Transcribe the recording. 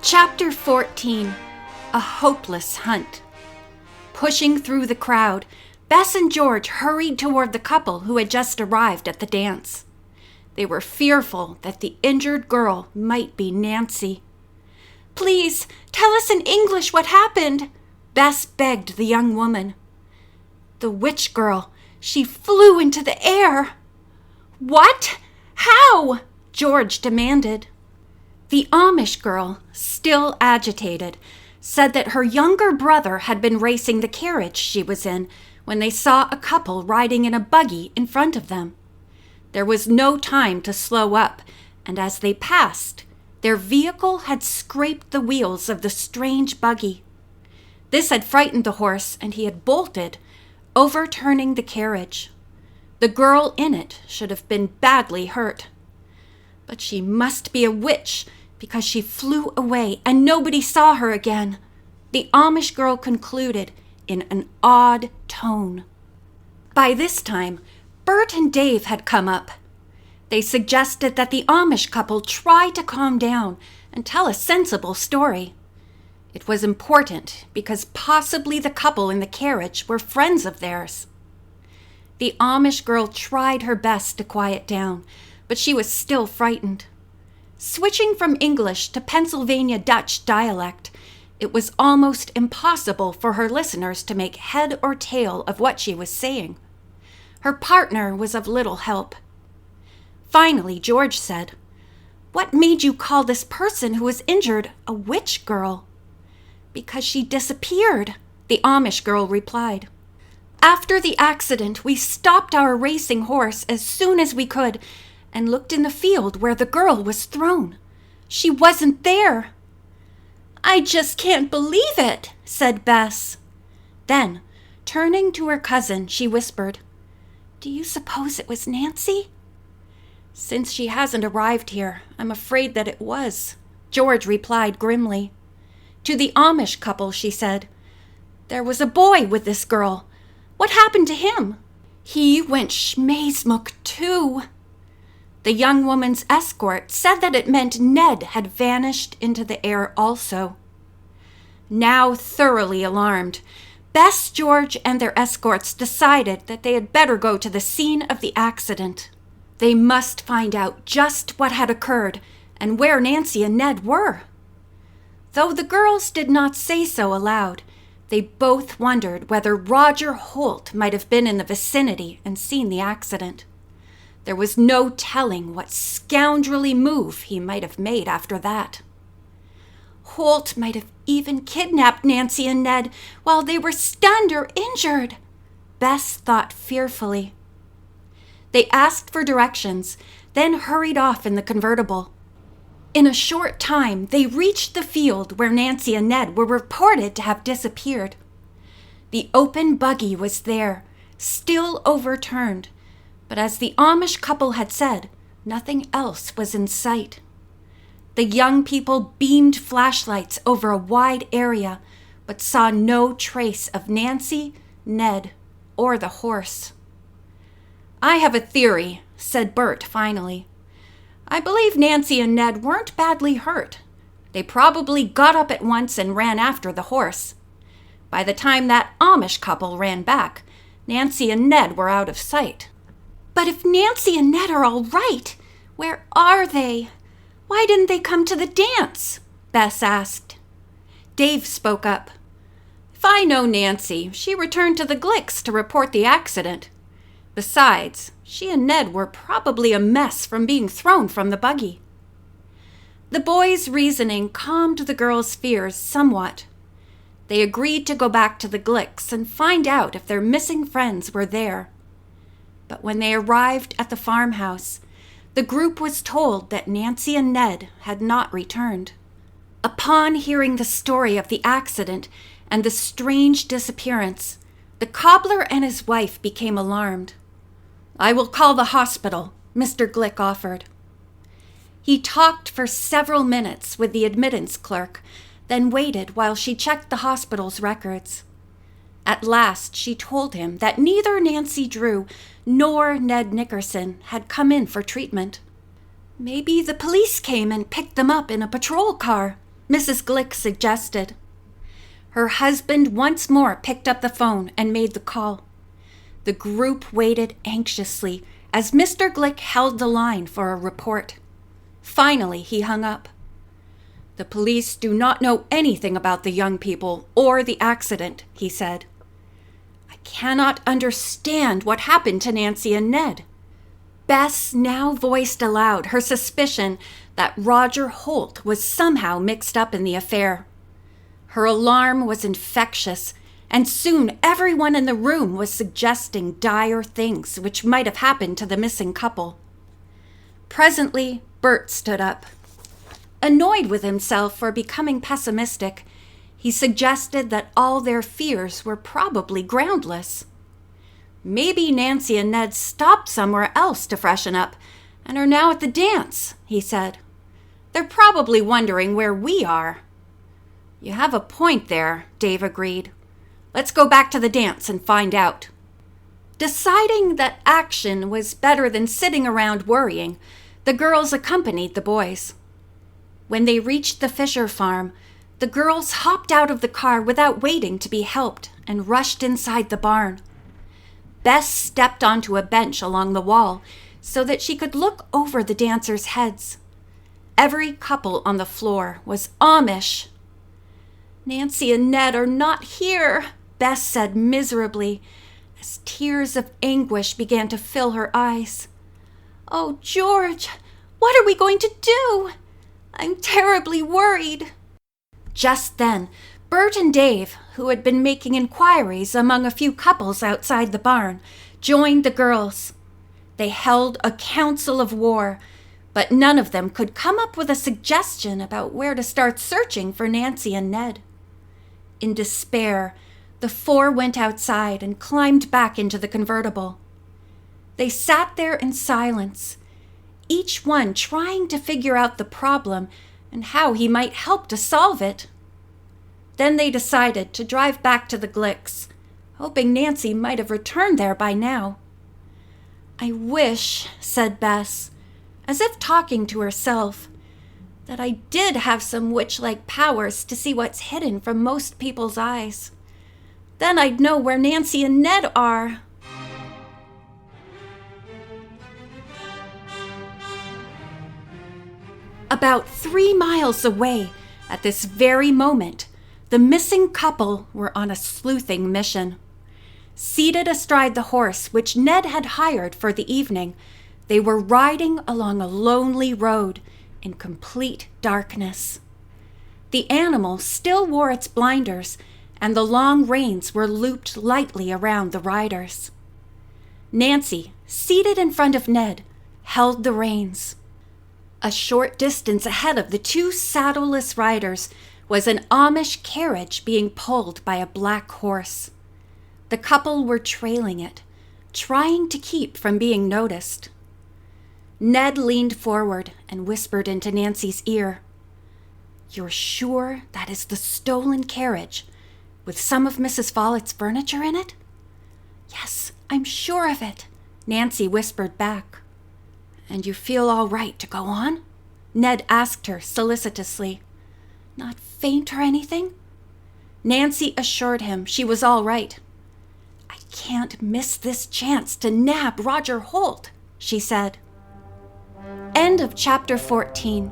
Chapter 14. A Hopeless Hunt. Pushing through the crowd, Bess and George hurried toward the couple who had just arrived at the dance. They were fearful that the injured girl might be Nancy. "Please, tell us in English what happened," Bess begged the young woman. "The witch girl, she flew into the air." "What? How?" George demanded. The Amish girl, still agitated, said that her younger brother had been racing the carriage she was in when they saw a couple riding in a buggy in front of them. There was no time to slow up, and as they passed, their vehicle had scraped the wheels of the strange buggy. This had frightened the horse, and he had bolted, overturning the carriage. The girl in it should have been badly hurt. But she must be a witch, because she flew away and nobody saw her again, the Amish girl concluded in an odd tone. By this time, Bert and Dave had come up. They suggested that the Amish couple try to calm down and tell a sensible story. It was important because possibly the couple in the carriage were friends of theirs. The Amish girl tried her best to quiet down, but she was still frightened. Switching from English to Pennsylvania Dutch dialect, it was almost impossible for her listeners to make head or tail of what she was saying. Her partner was of little help. Finally, George said, "What made you call this person who was injured a witch girl?" "Because she disappeared," the Amish girl replied. "After the accident, we stopped our racing horse as soon as we could and looked in the field where the girl was thrown. She wasn't there." "I just can't believe it," said Bess. Then, turning to her cousin, she whispered, "Do you suppose it was Nancy?" "Since she hasn't arrived here, I'm afraid that it was," George replied grimly. To the Amish couple, she said, "There was a boy with this girl. What happened to him?" "He went schmazmook too." The young woman's escort said that it meant Ned had vanished into the air also. Now thoroughly alarmed, Bess, George, and their escorts decided that they had better go to the scene of the accident. They must find out just what had occurred and where Nancy and Ned were. Though the girls did not say so aloud, they both wondered whether Roger Holt might have been in the vicinity and seen the accident. There was no telling what scoundrelly move he might have made after that. Holt might have even kidnapped Nancy and Ned while they were stunned or injured, Bess thought fearfully. They asked for directions, then hurried off in the convertible. In a short time, they reached the field where Nancy and Ned were reported to have disappeared. The open buggy was there, still overturned, but as the Amish couple had said, nothing else was in sight. The young people beamed flashlights over a wide area, but saw no trace of Nancy, Ned, or the horse. "I have a theory," said Bert finally. "I believe Nancy and Ned weren't badly hurt. They probably got up at once and ran after the horse. By the time that Amish couple ran back, Nancy and Ned were out of sight." "But if Nancy and Ned are all right, where are they? Why didn't they come to the dance?" Bess asked. Dave spoke up. "If I know Nancy, she returned to the Glicks to report the accident. Besides, she and Ned were probably a mess from being thrown from the buggy." The boys' reasoning calmed the girls' fears somewhat. They agreed to go back to the Glicks and find out if their missing friends were there. But when they arrived at the farmhouse, the group was told that Nancy and Ned had not returned. Upon hearing the story of the accident and the strange disappearance, the cobbler and his wife became alarmed. "I will call the hospital," Mr. Glick offered. He talked for several minutes with the admittance clerk, then waited while she checked the hospital's records. At last, she told him that neither Nancy Drew nor Ned Nickerson had come in for treatment. "Maybe the police came and picked them up in a patrol car," Mrs. Glick suggested. Her husband once more picked up the phone and made the call. The group waited anxiously as Mr. Glick held the line for a report. Finally, he hung up. "The police do not know anything about the young people or the accident," he said. "I cannot understand what happened to Nancy and Ned." Bess now voiced aloud her suspicion that Roger Holt was somehow mixed up in the affair. Her alarm was infectious, and soon everyone in the room was suggesting dire things which might have happened to the missing couple. Presently, Bert stood up. Annoyed with himself for becoming pessimistic, he suggested that all their fears were probably groundless. "Maybe Nancy and Ned stopped somewhere else to freshen up and are now at the dance," he said. "They're probably wondering where we are." "You have a point there," Dave agreed. "Let's go back to the dance and find out." Deciding that action was better than sitting around worrying, the girls accompanied the boys. When they reached the Fisher farm, the girls hopped out of the car without waiting to be helped and rushed inside the barn. Bess stepped onto a bench along the wall so that she could look over the dancers' heads. Every couple on the floor was Amish. "Nancy and Ned are not here," Bess said miserably, as tears of anguish began to fill her eyes. "Oh, George, what are we going to do? I'm terribly worried." Just then, Bert and Dave, who had been making inquiries among a few couples outside the barn, joined the girls. They held a council of war, but none of them could come up with a suggestion about where to start searching for Nancy and Ned. In despair, the four went outside and climbed back into the convertible. They sat there in silence, each one trying to figure out the problem and how he might help to solve it. Then they decided to drive back to the Glicks, hoping Nancy might have returned there by now. "I wish," said Bess, as if talking to herself, "that I did have some witch-like powers to see what's hidden from most people's eyes. Then I'd know where Nancy and Ned are." About 3 miles away, at this very moment, the missing couple were on a sleuthing mission. Seated astride the horse which Ned had hired for the evening, they were riding along a lonely road in complete darkness. The animal still wore its blinders, and the long reins were looped lightly around the riders. Nancy, seated in front of Ned, held the reins. A short distance ahead of the two saddleless riders was an Amish carriage being pulled by a black horse. The couple were trailing it, trying to keep from being noticed. Ned leaned forward and whispered into Nancy's ear, "You're sure that is the stolen carriage, with some of Mrs. Follett's furniture in it?" "Yes, I'm sure of it," Nancy whispered back. "And you feel all right to go on?" Ned asked her solicitously. "Not faint or anything?" Nancy assured him she was all right. "I can't miss this chance to nab Roger Holt," she said. End of chapter 14.